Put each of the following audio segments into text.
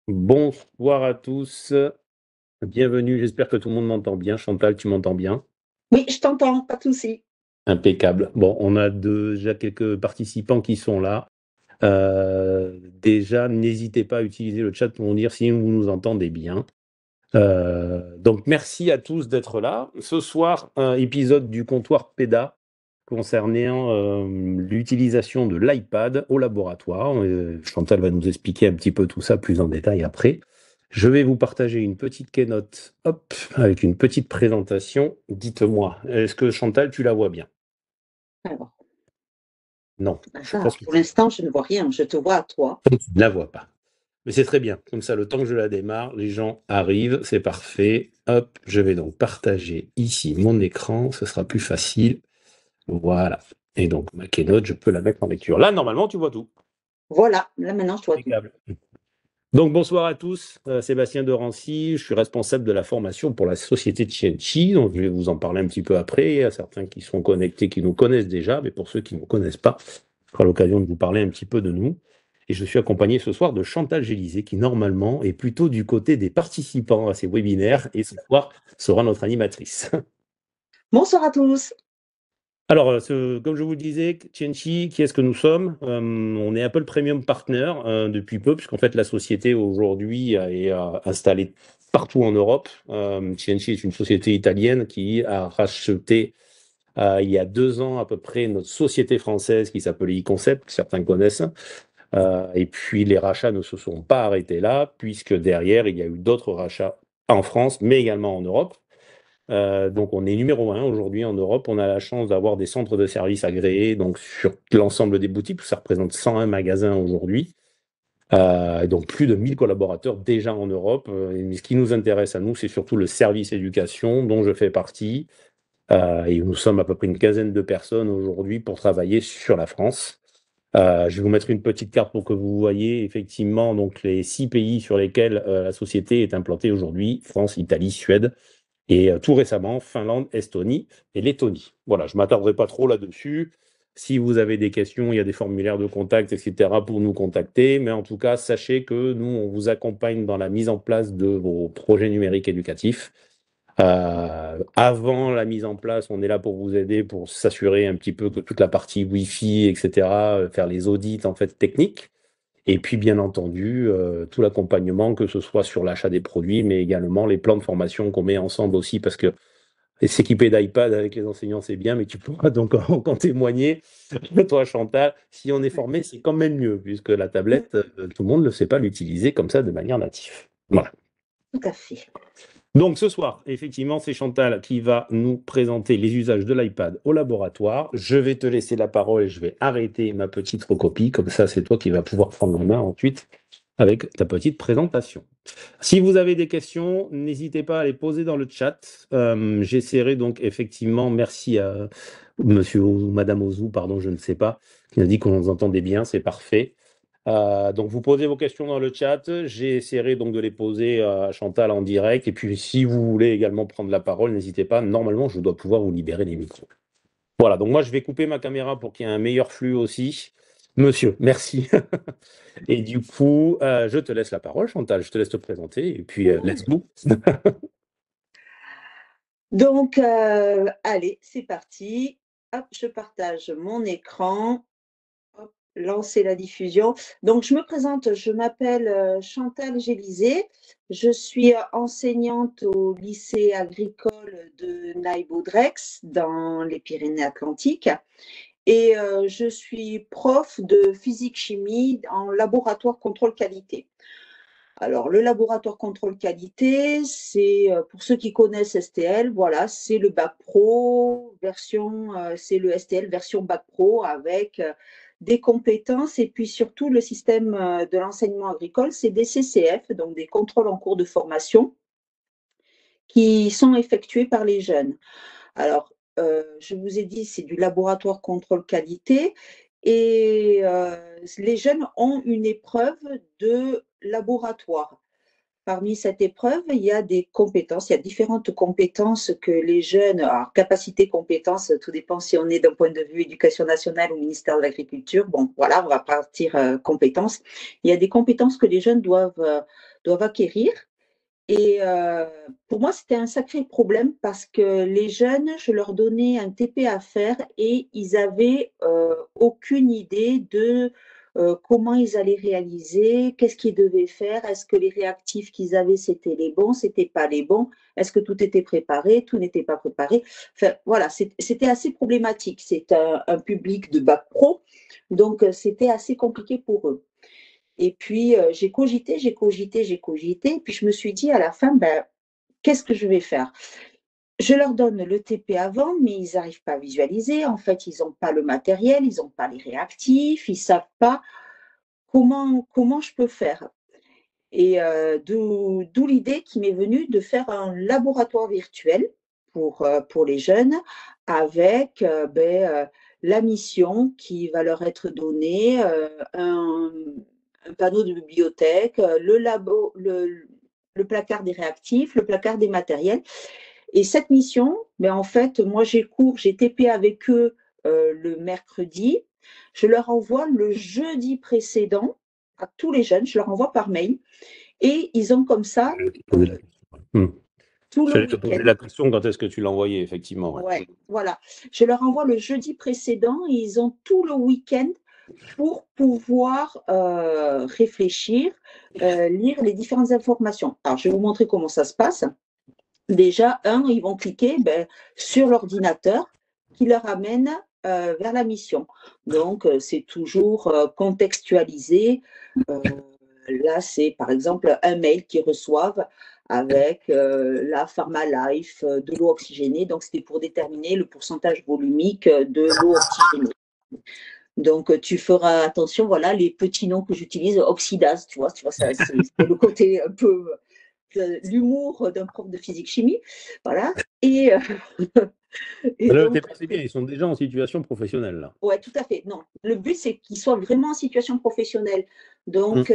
Bonsoir à tous, bienvenue, j'espère que tout le monde m'entend bien. Chantal, tu m'entends bien? Oui, je t'entends, pas de souci. Impeccable. Bon, on a déjà quelques participants qui sont là. Déjà, n'hésitez pas à utiliser le chat pour nous dire si vous nous entendez bien. Donc merci à tous d'être là. Ce soir, un épisode du comptoir PEDA concernant l'utilisation de l'iPad au laboratoire. Chantal va nous expliquer un petit peu tout ça plus en détail après. Je vais vous partager une petite keynote, hop, avec une petite présentation. Dites-moi, est-ce que Chantal, tu la vois bien? Alors, Non, je ah, pense que pour tu l'instant, je ne vois rien. Je te vois à toi. ne la vois pas. Mais c'est très bien. Comme ça, le temps que je la démarre, les gens arrivent, c'est parfait. Hop, je vais donc partager ici mon écran, ce sera plus facile. Voilà. Et donc, ma keynote, je peux la mettre en lecture. Là, normalement, tu vois tout. Voilà, là maintenant, je vois tout. Impeccable. Donc, bonsoir à tous. Sébastien de Rancy, je suis responsable de la formation pour la société Tienchi. Donc, je vais vous en parler un petit peu après. Il y a certains qui sont connectés, qui nous connaissent déjà, mais pour ceux qui ne nous connaissent pas, ce sera l'occasion de vous parler un petit peu de nous. Et je suis accompagné ce soir de Chantal Gélisé, qui normalement est plutôt du côté des participants à ces webinaires, et ce soir sera notre animatrice. Bonsoir à tous. Alors, comme je vous le disais, Tienchi, qui est-ce que nous sommes? On est Apple Premium Partner depuis peu, puisqu'en fait la société aujourd'hui est installée partout en Europe. Tienchi est une société italienne qui a racheté il y a 2 ans à peu près notre société française qui s'appelait eConcept, que certains connaissent. Et puis les rachats ne se sont pas arrêtés là, puisque derrière il y a eu d'autres rachats en France, mais également en Europe. Donc on est numéro 1 aujourd'hui en Europe. On a la chance d'avoir des centres de services agréés donc sur l'ensemble des boutiques. Ça représente 101 magasins aujourd'hui. Donc plus de 1000 collaborateurs déjà en Europe. Mais ce qui nous intéresse à nous, c'est surtout le service éducation dont je fais partie. Et nous sommes à peu près une quinzaine de personnes aujourd'hui pour travailler sur la France. Je vais vous mettre une petite carte pour que vous voyez effectivement donc les 6 pays sur lesquels la société est implantée aujourd'hui: France, Italie, Suède. Et tout récemment, Finlande, Estonie et Lettonie. Voilà, je ne m'attarderai pas trop là-dessus. Si vous avez des questions, il y a des formulaires de contact, etc., pour nous contacter. Mais en tout cas, sachez que nous, on vous accompagne dans la mise en place de vos projets numériques éducatifs. Avant la mise en place, on est là pour vous aider, pour s'assurer un petit peu que toute la partie Wi-Fi, etc., faire les audits en fait techniques. Et puis, bien entendu, tout l'accompagnement, que ce soit sur l'achat des produits, mais également les plans de formation qu'on met ensemble aussi, parce que s'équiper d'iPad avec les enseignants, c'est bien, mais tu pourras donc en témoigner, toi, Chantal. Si on est formé, c'est quand même mieux, puisque la tablette, tout le monde ne sait pas l'utiliser comme ça de manière native. Voilà. Tout à fait. Donc ce soir, effectivement, c'est Chantal qui va nous présenter les usages de l'iPad au laboratoire. Je vais te laisser la parole et je vais arrêter ma petite recopie. Comme ça, c'est toi qui vas pouvoir prendre la main ensuite avec ta petite présentation. Si vous avez des questions, n'hésitez pas à les poser dans le chat. J'essaierai donc effectivement, merci à monsieur ou madame Ozou, pardon, je ne sais pas, qui a dit qu'on nous entendait bien, c'est parfait. Donc vous posez vos questions dans le chat, j'essaierai donc de les poser à Chantal en direct, et puis si vous voulez également prendre la parole, n'hésitez pas, normalement je dois pouvoir vous libérer les micros. Voilà, donc moi je vais couper ma caméra pour qu'il y ait un meilleur flux aussi. Monsieur, merci. Et du coup, je te laisse la parole, Chantal, je te laisse te présenter, et puis let's go. Donc, allez, c'est parti. Hop, je partage mon écran. Hop, lancer la diffusion. Donc, je me présente, je m'appelle Chantal Gélisé. Je suis enseignante au lycée agricole de Naï-Baudrex dans les Pyrénées-Atlantiques. Et je suis prof de physique-chimie en laboratoire contrôle qualité. Alors, le laboratoire contrôle qualité, c'est pour ceux qui connaissent STL, voilà, c'est le bac pro version, c'est le STL version bac pro avec des compétences et puis surtout le système de l'enseignement agricole, c'est des CCF, donc des contrôles en cours de formation qui sont effectués par les jeunes. Alors, je vous ai dit, c'est du laboratoire contrôle qualité et les jeunes ont une épreuve de laboratoire. parmi cette épreuve, il y a des compétences, il y a différentes compétences que les jeunes, alors capacité, compétences, tout dépend si on est d'un point de vue éducation nationale ou ministère de l'Agriculture. Bon, voilà, on va partir compétences. Il y a des compétences que les jeunes doivent acquérir. Et pour moi, c'était un sacré problème parce que les jeunes, je leur donnais un TP à faire et ils avaient aucune idée de comment ils allaient réaliser, qu'est-ce qu'ils devaient faire, est-ce que les réactifs qu'ils avaient, c'était les bons, c'était pas les bons, est-ce que tout était préparé, tout n'était pas préparé. Enfin, voilà, c'était assez problématique. C'est un public de bac pro, donc c'était assez compliqué pour eux. Et puis, j'ai cogité, j'ai cogité, j'ai cogité. Et puis, je me suis dit à la fin, ben, qu'est-ce que je vais faire? Je leur donne le TP avant, mais ils n'arrivent pas à visualiser. En fait, ils n'ont pas le matériel, ils n'ont pas les réactifs, ils ne savent pas comment je peux faire. Et d'où l'idée qui m'est venue de faire un laboratoire virtuel pour les jeunes avec la mission qui va leur être donnée, un panneau de bibliothèque, le placard des réactifs, le placard des matériels. Et cette mission, en fait, moi j'ai TP avec eux le mercredi. Je leur envoie le jeudi précédent à tous les jeunes, je leur envoie par mail. Et ils ont comme ça Hmm. tout le J'allais te poser week-end. la question, quand est-ce que tu l'as envoyé, effectivement. Ouais. Ouais, voilà. Je leur envoie le jeudi précédent et ils ont tout le week-end pour pouvoir réfléchir, lire les différentes informations. Alors, je vais vous montrer comment ça se passe. Déjà, ils vont cliquer sur l'ordinateur qui leur amène vers la mission. Donc, c'est toujours contextualisé. Là, c'est par exemple un mail qu'ils reçoivent avec la PharmaLife, de l'eau oxygénée. Donc, c'était pour déterminer le pourcentage volumique de l'eau oxygénée. Donc, tu feras attention, voilà, les petits noms que j'utilise, oxydase, tu vois ça, c'est le côté un peu l'humour d'un prof de physique-chimie. Voilà. Et, et Là, donc, t'es passé bien, ils sont déjà en situation professionnelle, là. ouais, tout à fait. Non, le but, c'est qu'ils soient vraiment en situation professionnelle. Hmm. Donc,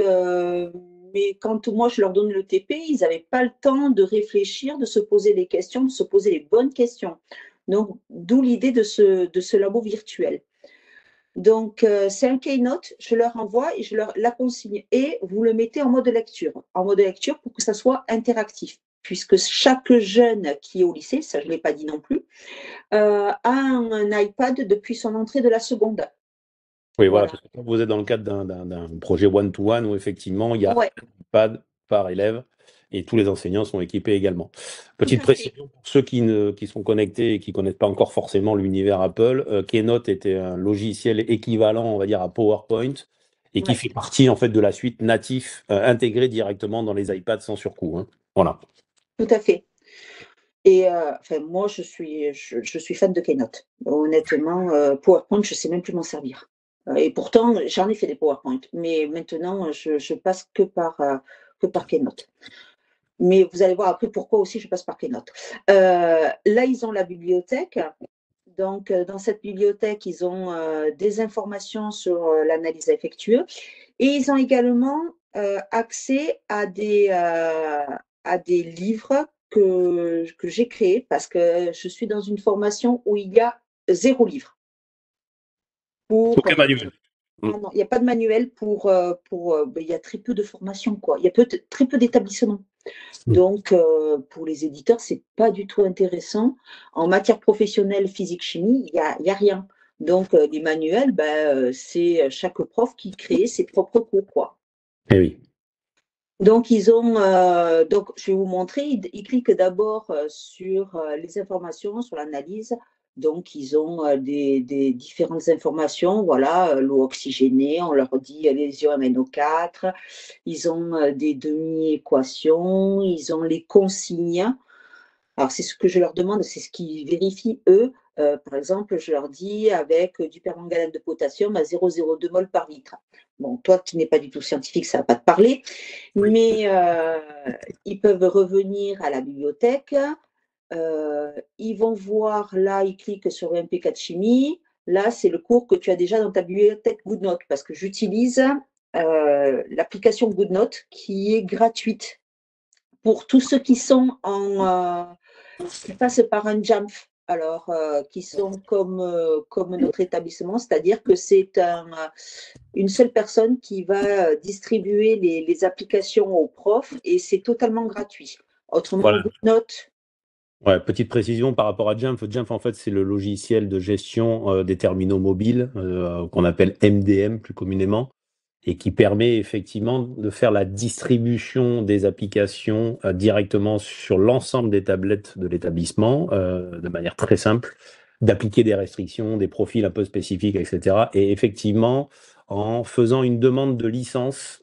mais quand moi, je leur donne le TP, ils n'avaient pas le temps de réfléchir, de se poser des questions, de se poser les bonnes questions. Donc, d'où l'idée de ce labo virtuel. Donc, c'est un keynote, je leur envoie et je leur la consigne. Et vous le mettez en mode lecture pour que ça soit interactif, puisque chaque jeune qui est au lycée, ça je ne l'ai pas dit non plus, a un iPad depuis son entrée de la seconde. Oui, voilà, Voilà. parce que quand vous êtes dans le cadre d'un projet one-to-one où effectivement il y a Ouais, un iPad par élève et tous les enseignants sont équipés également. tout Petite à fait. précision pour ceux qui sont connectés et qui ne connaissent pas encore forcément l'univers Apple, Keynote était un logiciel équivalent, on va dire, à PowerPoint et qui Ouais, fait partie en fait de la suite natif intégrée directement dans les iPads sans surcoût, hein. Voilà. tout à fait. Et enfin, moi, je suis fan de Keynote. Honnêtement, PowerPoint, je ne sais même plus m'en servir. Et pourtant, j'en ai fait des PowerPoint, mais maintenant, je passe que par Keynote. Mais vous allez voir après pourquoi aussi je passe par Keynote. Là, ils ont la bibliothèque. Donc, dans cette bibliothèque, ils ont des informations sur l'analyse à effectuer. Et ils ont également accès à des livres que j'ai créés parce que je suis dans une formation où il y a 0 livre. Pour, Aucun manuel. Mm. ah non, il n'y a pas de manuel il y a très peu de formations, quoi. Il y a très peu d'établissements. Mm. Donc, pour les éditeurs, c'est pas du tout intéressant. En matière professionnelle, physique, chimie, il y a rien. Donc, les manuels, c'est chaque prof qui crée ses propres cours, quoi. Eh oui. Donc, donc, je vais vous montrer. Ils cliquent d'abord sur les informations, sur l'analyse. Donc, ils ont des différentes informations. Voilà, l'eau oxygénée, on leur dit les ions MnO4. Ils ont des demi-équations. Ils ont les consignes. Alors, c'est ce que je leur demande, c'est ce qu'ils vérifient, eux. Par exemple, je leur dis avec du permanganate de potassium à 0,02 mol par litre. Bon, toi qui n'es pas du tout scientifique, ça ne va pas te parler, Oui. mais ils peuvent revenir à la bibliothèque. Ils vont voir, là, ils cliquent sur le MP4 chimie. Là, c'est le cours que tu as déjà dans ta bibliothèque GoodNote parce que j'utilise l'application GoodNote qui est gratuite. pour tous ceux qui sont qui passent par un JAMF, alors qui sont comme notre établissement, c'est-à-dire que c'est une seule personne qui va distribuer les applications aux profs et c'est totalement gratuit. Autrement, Voilà. GoodNote. Ouais, petite précision par rapport à Jamf. Jamf, en fait, c'est le logiciel de gestion des terminaux mobiles qu'on appelle MDM plus communément et qui permet effectivement de faire la distribution des applications directement sur l'ensemble des tablettes de l'établissement de manière très simple, d'appliquer des restrictions, des profils un peu spécifiques, etc. Et effectivement, en faisant une demande de licence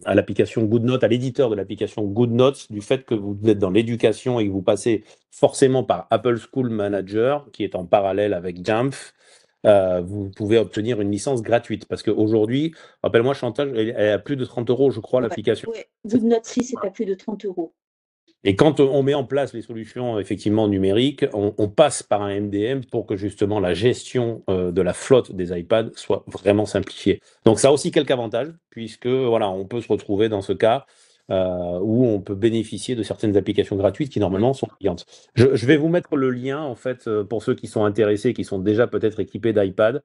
à l'application GoodNote, à l'éditeur de l'application GoodNotes, du fait que vous êtes dans l'éducation et que vous passez forcément par Apple School Manager, qui est en parallèle avec Jamf, vous pouvez obtenir une licence gratuite. Parce qu'aujourd'hui, rappelle-moi Chantal, elle a plus de 30 euros, je crois, l'application. Ouais. GoodNote 6 c'est à plus de 30 euros. Et quand on met en place les solutions effectivement numériques, on passe par un MDM pour que justement la gestion de la flotte des iPads soit vraiment simplifiée. Donc ça a aussi quelques avantages, puisque voilà, on peut se retrouver dans ce cas où on peut bénéficier de certaines applications gratuites qui normalement sont payantes. Je vais vous mettre le lien en fait pour ceux qui sont intéressés, qui sont déjà peut-être équipés d'iPad.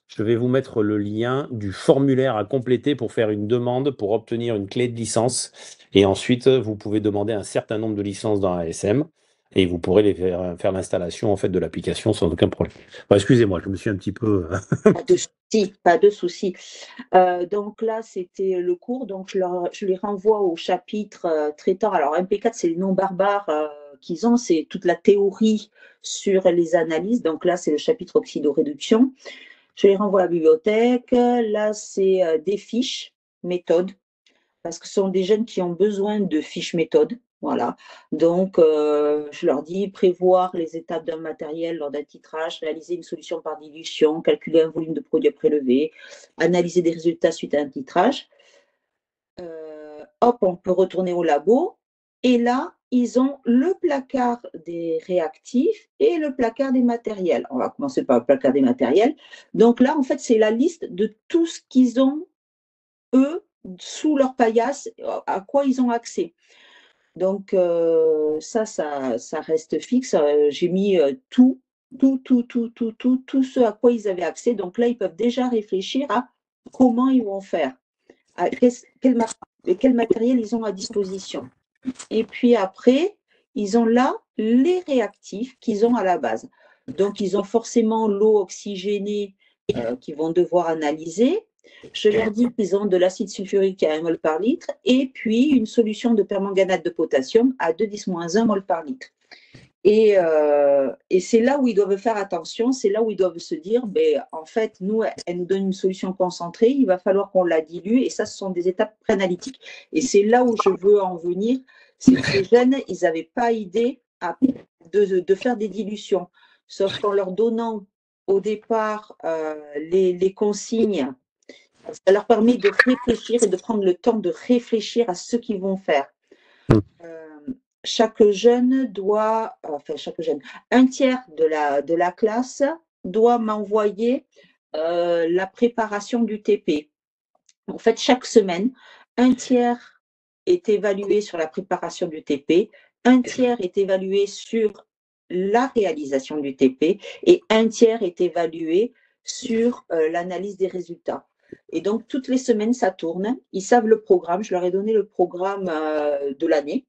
Je vais vous mettre le lien du formulaire à compléter pour faire une demande pour obtenir une clé de licence. Et ensuite, vous pouvez demander un certain nombre de licences dans ASM et vous pourrez faire l'installation en fait de l'application sans aucun problème. Bon, excusez-moi, je me suis un petit peu. Pas de souci, pas de souci. Donc là, c'était le cours. Donc je les renvoie au chapitre traitant. Alors MP4, c'est les noms barbares qu'ils ont. C'est toute la théorie sur les analyses. Donc là, c'est le chapitre oxydoréduction. Je les renvoie à la bibliothèque. Là, c'est des fiches, méthodes, parce que ce sont des jeunes qui ont besoin de fiches méthodes. Voilà. Donc, je leur dis prévoir les étapes d'un matériel lors d'un titrage, réaliser une solution par dilution, calculer un volume de produit à prélever, analyser des résultats suite à un titrage. Hop, on peut retourner au labo. Et là, ils ont le placard des réactifs et le placard des matériels. On va commencer par le placard des matériels. Donc là, en fait, c'est la liste de tout ce qu'ils ont, eux, sous leur paillasse, à quoi ils ont accès. Donc, ça reste fixe. J'ai mis tout ce à quoi ils avaient accès. Donc là, ils peuvent déjà réfléchir à comment ils vont faire, à quel matériel ils ont à disposition. Et puis après, ils ont là les réactifs qu'ils ont à la base. Donc, ils ont forcément l'eau oxygénée qu'ils vont devoir analyser. Je leur dis qu'ils ont de l'acide sulfurique à 1 mol par litre et puis une solution de permanganate de potassium à 2,10-1 mol par litre. Et c'est là où ils doivent faire attention, c'est là où ils doivent se dire, ben, en fait, nous, elle nous donne une solution concentrée, il va falloir qu'on la dilue, et ça, ce sont des étapes préanalytiques. Et c'est là où je veux en venir, c'est que ces jeunes, ils n'avaient pas idée de faire des dilutions, sauf qu'en leur donnant au départ les consignes, ça leur permet de réfléchir et de prendre le temps de réfléchir à ce qu'ils vont faire. Chaque jeune doit, enfin chaque jeune, un tiers de la classe doit m'envoyer la préparation du TP. En fait, chaque semaine, un tiers est évalué sur la préparation du TP, un tiers est évalué sur la réalisation du TP et un tiers est évalué sur l'analyse des résultats. Et donc, toutes les semaines, ça tourne. Ils savent le programme. Je leur ai donné le programme de l'année.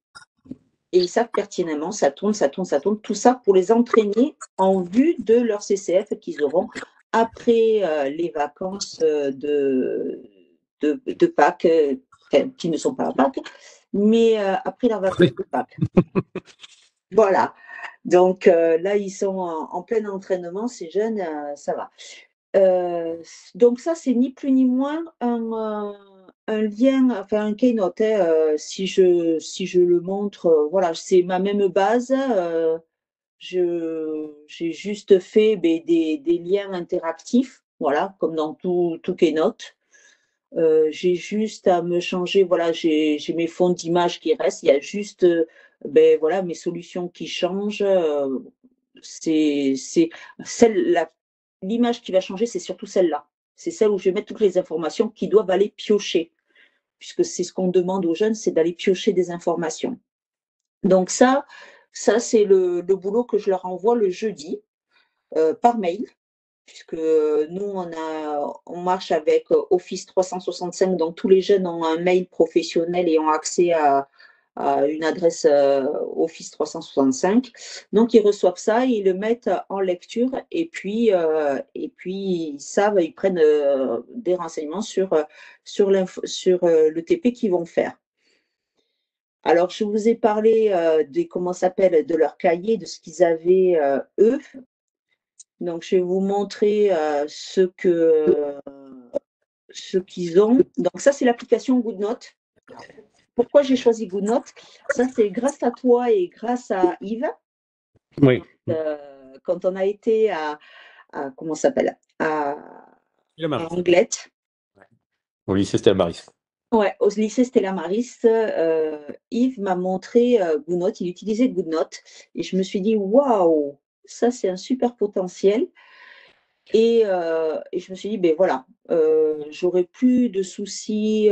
Et ils savent pertinemment, ça tourne, tout ça pour les entraîner en vue de leur CCF qu'ils auront après les vacances de Pâques, qui ne sont pas à Pâques, mais après leurs vacances de Pâques. Voilà. Donc là, ils sont en plein entraînement, ces jeunes, ça va. Donc ça, c'est ni plus ni moins un lien, enfin un keynote, si je le montre, voilà, c'est ma même base. J'ai juste fait des liens interactifs, voilà, comme dans tout keynote. J'ai juste à me changer, voilà, j'ai mes fonds d'image qui restent, il y a juste voilà, mes solutions qui changent. C'est l'image qui va changer, c'est surtout celle-là. C'est celle où je vais mettre toutes les informations qui doivent aller piocher. puisque c'est ce qu'on demande aux jeunes, c'est d'aller piocher des informations. Donc ça c'est le boulot que je leur envoie le jeudi par mail, puisque nous, on marche avec Office 365, donc tous les jeunes ont un mail professionnel et ont accès à une adresse Office 365. Donc, ils reçoivent ça, ils le mettent en lecture et puis ils savent, ils prennent des renseignements sur le TP qu'ils vont faire. Alors, je vous ai parlé comment s'appelle, de leur cahier, de ce qu'ils avaient eux. Donc, je vais vous montrer ce qu'ils ont. Donc, ça, c'est l'application GoodNote. Pourquoi j'ai choisi GoodNote? Ça, c'est grâce à toi et grâce à Yves. Oui. Quand on a été comment ça s'appelle? À Anglette. Au lycée Stella Maris. Ouais, au lycée Stella Maris, Yves m'a montré GoodNote. Il utilisait GoodNote. Et je me suis dit, waouh, ça, c'est un super potentiel. Et je me suis dit, ben voilà, j'aurai plus de soucis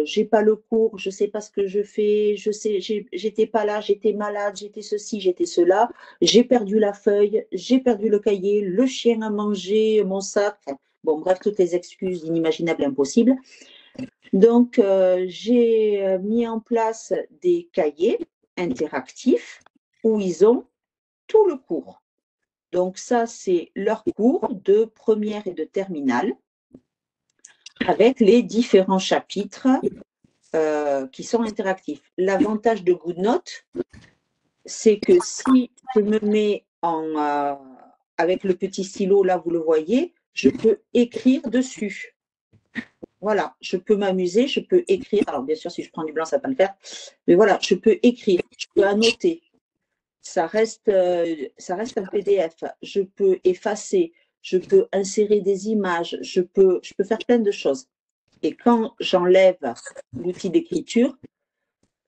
j'ai pas le cours, je sais pas ce que je fais, j'étais pas là, j'étais malade, j'étais ceci, j'étais cela, j'ai perdu la feuille, j'ai perdu le cahier, le chien a mangé mon sac, enfin, bon bref, toutes les excuses inimaginables et impossibles. Donc j'ai mis en place des cahiers interactifs où ils ont tout le cours. Donc ça, c'est leur cours de première et de terminale avec les différents chapitres qui sont interactifs. L'avantage de GoodNote, c'est que si je me mets avec le petit stylo, là, vous le voyez, je peux écrire dessus. Voilà, je peux m'amuser, je peux écrire. Alors, bien sûr, si je prends du blanc, ça ne va pas le faire. Mais voilà, je peux écrire, je peux annoter. Ça reste un PDF. Je peux effacer, je peux insérer des images, je peux faire plein de choses. Et quand j'enlève l'outil d'écriture,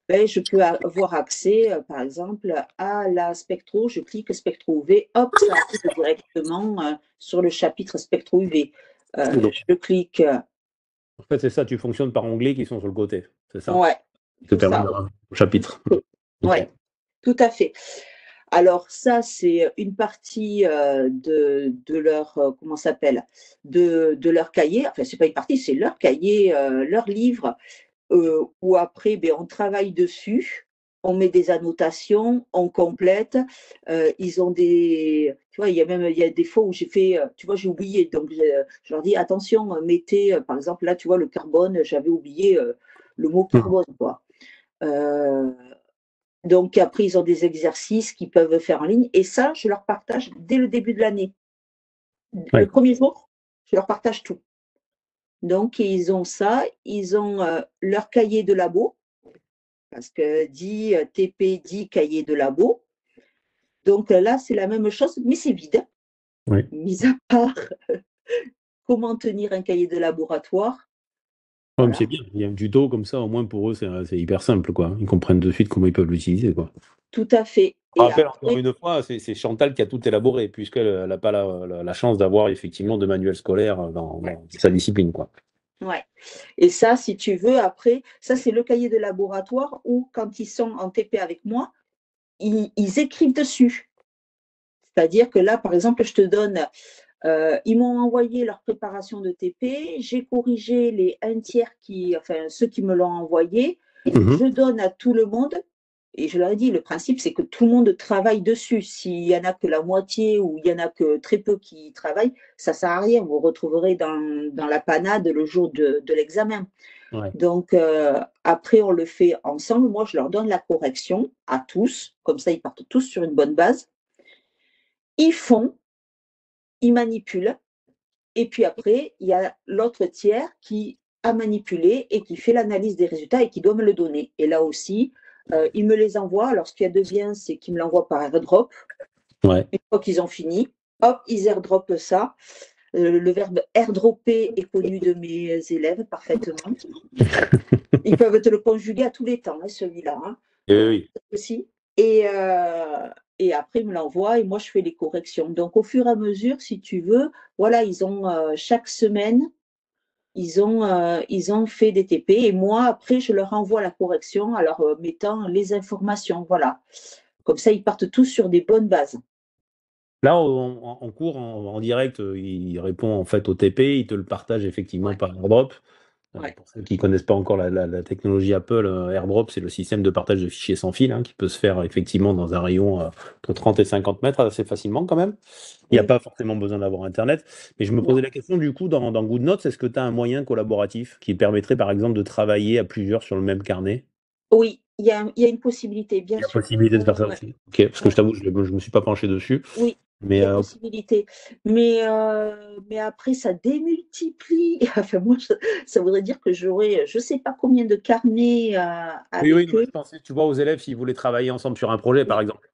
ben, je peux avoir accès, par exemple, à la Spectro. Je clique Spectro UV, hop, ça arrive directement sur le chapitre Spectro UV. Je clique. En fait, c'est ça, tu fonctionnes par onglets qui sont sur le côté, c'est ça? Ouais, Qui te c'est permet ça. d'avoir un chapitre. Ouais, Ok. tout à fait. Alors ça, c'est une partie de leur comment s'appelle de leur cahier. Enfin, c'est pas une partie, c'est leur cahier, leur livre où après, ben, on travaille dessus, on met des annotations, on complète. Ils ont tu vois, il y a des fois où j'ai fait, tu vois, j'ai oublié, donc je leur dis attention, mettez, par exemple là, tu vois, le carbone, j'avais oublié le mot carbone, quoi. Euh, donc après, ils ont des exercices qu'ils peuvent faire en ligne. Et ça, je leur partage dès le début de l'année. Le Ouais. premier jour, je leur partage tout. Donc, ils ont ça. Ils ont leur cahier de labo. Parce que dit TP dit cahier de labo. Donc là, c'est la même chose, mais c'est vide. Ouais. Mis à part comment tenir un cahier de laboratoire. Ouais, mais Voilà, c'est bien, il y a un tuto comme ça, au moins pour eux, c'est hyper simple, quoi. Ils comprennent de suite comment ils peuvent l'utiliser, quoi. tout à fait. Je Et rappelle encore après, une fois, c'est Chantal qui a tout élaboré, puisqu'elle n'a pas la chance d'avoir effectivement de manuel scolaire dans sa discipline, quoi. ouais. Et ça, si tu veux, après, ça, c'est le cahier de laboratoire où, quand ils sont en TP avec moi, ils écrivent dessus. C'est-à-dire que là, par exemple, je te donne, ils m'ont envoyé leur préparation de TP, j'ai corrigé les un tiers enfin, ceux qui me l'ont envoyé, Mhm. je donne à tout le monde, et je leur ai dit, le principe, c'est que tout le monde travaille dessus. S'il y en a que la moitié ou il y en a que très peu qui travaillent, ça ne sert à rien. Vous retrouverez dans la panade le jour de l'examen. Ouais. Donc, après, on le fait ensemble. Moi, je leur donne la correction à tous. Comme ça, ils partent tous sur une bonne base. Ils font, ils manipulent. Et puis après, il y a l'autre tiers qui a manipulé et qui fait l'analyse des résultats et qui doit me le donner. Et là aussi, ils me les envoient. Alors, ce qu'il y a de bien, c'est qu'ils me l'envoient par airdrop. Ouais. Une fois qu'ils ont fini, hop, ils airdroppent ça. Le verbe airdropper est connu de mes élèves parfaitement. Ils peuvent te le conjuguer à tous les temps, hein, celui-là. Hein. Oui. Aussi. Et après, ils me l'envoient et moi, je fais les corrections. Donc, au fur et à mesure, si tu veux, voilà, ils ont chaque semaine, ils ont fait des TP et moi, après, je leur envoie la correction en leur mettant les informations. Voilà. Comme ça, ils partent tous sur des bonnes bases. Là, en cours, en direct, il répond en fait au TP, il te le partage effectivement Ouais, par AirDrop. ouais, Pour ceux qui ne connaissent pas encore la technologie Apple, AirDrop, c'est le système de partage de fichiers sans fil, hein, qui peut se faire effectivement dans un rayon entre 30 et 50 mètres assez facilement quand même. Il n'y a oui, pas forcément besoin d'avoir Internet. Mais je me non. posais la question du coup, dans GoodNotes, est-ce que tu as un moyen collaboratif qui permettrait par exemple de travailler à plusieurs sur le même carnet? Oui, il y a une possibilité, Il bien y a sûr. possibilité de Ouais, faire ça ouais, aussi. Ok, parce que ouais. je t'avoue, je ne me suis pas penché dessus. Oui, il Mais y a possibilité. Mais après, ça démultiplie. Enfin, moi, ça voudrait dire que j'aurais, je ne sais pas combien de carnets oui, oui, avec non, mais eux. je pensais, tu vois, aux élèves s'ils voulaient travailler ensemble sur un projet, par Oui, exemple.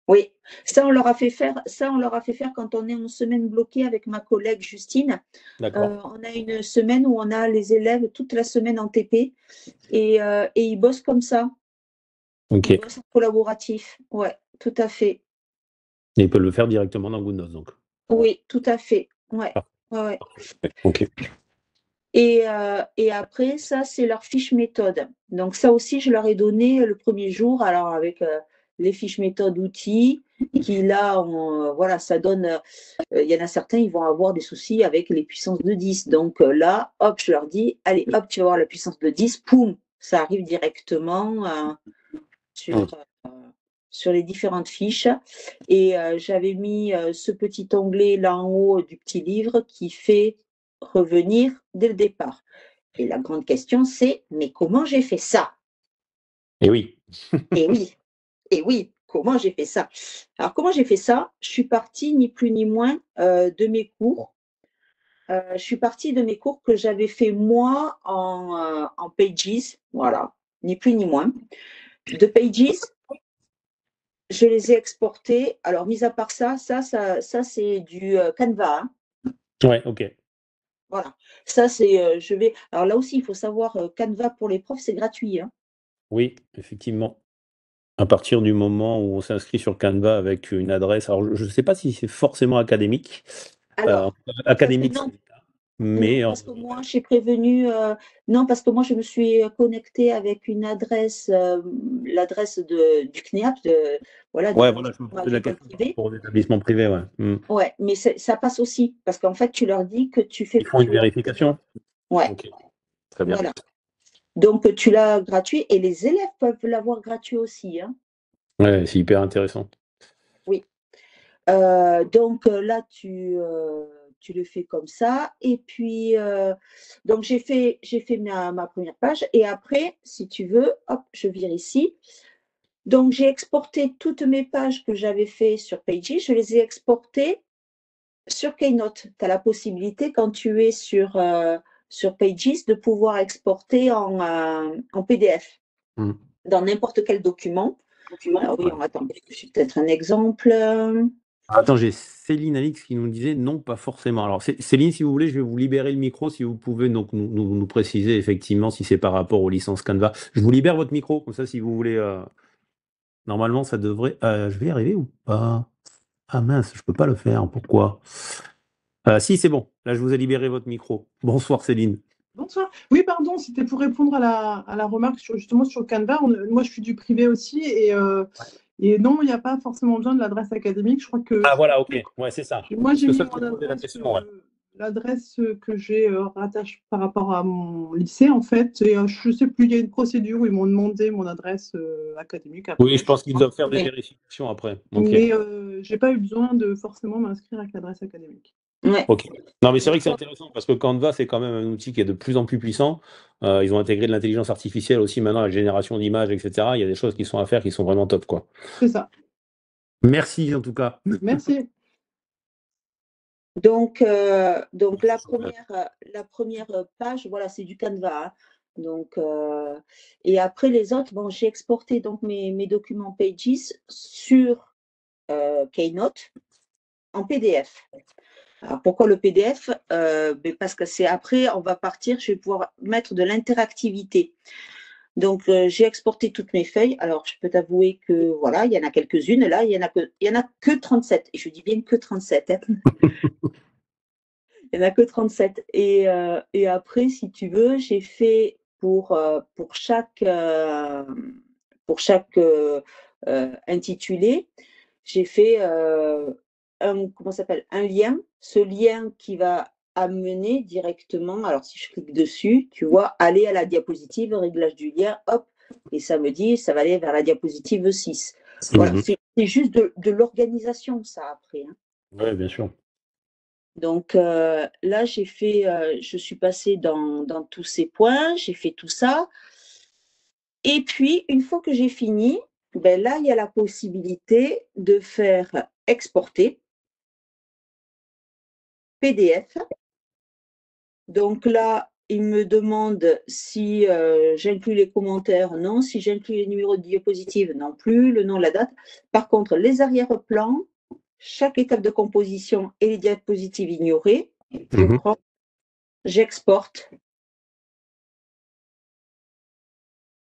oui. Ça, on leur a fait faire, ça, on leur a fait faire quand on est en semaine bloquée avec ma collègue Justine. D'accord. On a une semaine où on a les élèves toute la semaine en TP et ils bossent comme ça. Ok. Ils Et bossent en collaboratif. Ouais, tout à fait. ils peuvent le faire directement dans GoodNotes, donc. Oui, tout à fait. Ouais, Ah, ouais, ouais. ok. Et après, ça, c'est leur fiche méthode. Donc, ça aussi, je leur ai donné le premier jour, alors avec les fiches méthode outils, qui là, voilà, ça donne. Il y en a certains, ils vont avoir des soucis avec les puissances de 10. Donc là, hop, je leur dis, allez, hop, tu vas voir la puissance de 10, poum, ça arrive directement sur, sur les différentes fiches. Et j'avais mis ce petit onglet là en haut du petit livre qui fait revenir dès le départ. Et la grande question, c'est, mais comment j'ai fait ça? Et oui. Et oui, et oui, comment j'ai fait ça? Alors, comment j'ai fait ça? Je suis partie ni plus ni moins de mes cours. Je suis partie de mes cours que j'avais fait moi en Pages, voilà, ni plus ni moins. De Pages, je les ai exportés. Alors, mis à part ça c'est du Canva, hein. Ouais, ok. Voilà. Ça, c'est, je vais. Alors là aussi, il faut savoir, Canva pour les profs, c'est gratuit, hein. Oui, effectivement. À partir du moment où on s'inscrit sur Canva avec une adresse, alors je ne sais pas si c'est forcément académique. En Alors, tout cas, parce que académique, c'est non, le cas. Mais non, parce que moi, j'ai prévenu, non, parce que moi, je me suis connectée avec une adresse, l'adresse du CNEAP, voilà, ouais, de voilà, je me l'établissement posais la agricole question par privé. rapport aux établissements privés, ouais. Ouais, mais ça passe aussi, parce qu'en fait, tu leur dis que Ils font une tu as, vérification. ouais, Ok, très bien. voilà. Donc, tu l'as gratuit et les élèves peuvent l'avoir gratuit aussi, hein. Ouais, c'est hyper intéressant. Oui. Donc là, tu le fais comme ça. Et puis, donc j'ai fait ma première page. Et après, si tu veux, hop, je vire ici. Donc, j'ai exporté toutes mes pages que j'avais fait sur Pages. Je les ai exportées sur Keynote. Tu as la possibilité, quand tu es sur Pages, de pouvoir exporter en PDF Hmm. dans n'importe quel document. Alors oui, Ouais. attends, j'ai peut-être un exemple. Attends, j'ai Céline Alix qui nous disait non, pas forcément. Alors, Céline, si vous voulez, je vais vous libérer le micro si vous pouvez donc nous préciser effectivement si c'est par rapport aux licences Canva. Je vous libère votre micro, comme ça, si vous voulez. Normalement, ça devrait. Je vais y arriver ou pas? Ah mince, je peux pas le faire. Pourquoi? Si, c'est bon. Là, je vous ai libéré votre micro. Bonsoir, Céline. Bonsoir. Oui, pardon, c'était pour répondre à la remarque sur, justement sur Canva. Moi, je suis du privé aussi et non, il n'y a pas forcément besoin de l'adresse académique. Je crois que Ah voilà, ok. Ouais, c'est ça. moi, Parce j'ai que mis ça, je mon me posais la adresse, question. Ouais. l'adresse que j'ai rattache par rapport à mon lycée, en fait. Et je ne sais plus, il y a une procédure où ils m'ont demandé mon adresse académique Oui, après, je je pense qu'ils crois. doivent faire des Oui, vérifications après. Ok. Mais j'ai pas eu besoin de forcément m'inscrire avec l'adresse académique. ouais. Ok. Non, mais c'est vrai que c'est intéressant parce que Canva, c'est quand même un outil qui est de plus en plus puissant. Ils ont intégré de l'intelligence artificielle aussi maintenant, la génération d'images, etc. Il y a des choses qui sont à faire qui sont vraiment top, quoi. C'est ça. Merci en tout cas. Merci. Donc la première page, voilà, c'est du Canva, hein. Donc, et après les autres, bon, j'ai exporté donc mes documents Pages sur Keynote en PDF. Alors pourquoi le PDF? Ben, parce que c'est après, on va partir, je vais pouvoir mettre de l'interactivité. Donc, j'ai exporté toutes mes feuilles. Alors, je peux t'avouer que voilà, il y en a quelques-unes. Là, il y en a que 37. Et je dis bien que 37, hein. Il n'y en a que 37. Et après, si tu veux, j'ai fait pour chaque intitulé, j'ai fait comment s'appelle, un lien. Ce lien qui va amener directement, alors si je clique dessus, tu vois, aller à la diapositive, réglage du lien, hop, et ça me dit, ça va aller vers la diapositive 6. Voilà, c'est juste de l'organisation, ça, après. Hein. Oui, bien sûr. Donc là, je suis passée dans tous ces points, j'ai fait tout ça. Et puis, une fois que j'ai fini, ben là, il y a la possibilité de faire exporter PDF. Donc là, il me demande si j'inclus les commentaires, non. Si j'inclus les numéros de diapositive, non plus. Le nom, la date. Par contre, les arrière-plans, chaque étape de composition et les diapositives ignorées, je prends, j'exporte.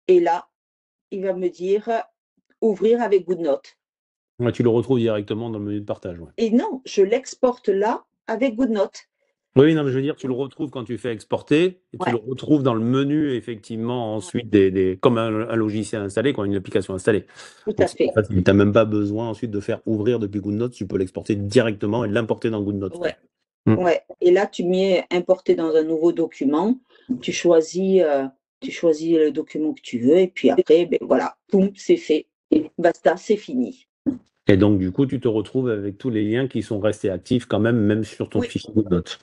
Et là, il va me dire ouvrir avec GoodNote. Ouais, tu le retrouves directement dans le menu de partage. Ouais. Et non, je l'exporte là avec GoodNote. Oui, non, mais je veux dire, tu le retrouves quand tu fais exporter, et tu le retrouves dans le menu, effectivement, ensuite, comme un logiciel installé, une application installée. Tout à fait. Tu n'as même pas besoin ensuite de faire ouvrir depuis GoodNotes, tu peux l'exporter directement et l'importer dans GoodNotes. Ouais. Ouais. Et là, tu mets importer dans un nouveau document, tu choisis le document que tu veux, et puis après, ben voilà, boum, c'est fait. Basta, c'est fini. Et donc, du coup, tu te retrouves avec tous les liens qui sont restés actifs quand même sur ton fichier GoodNotes.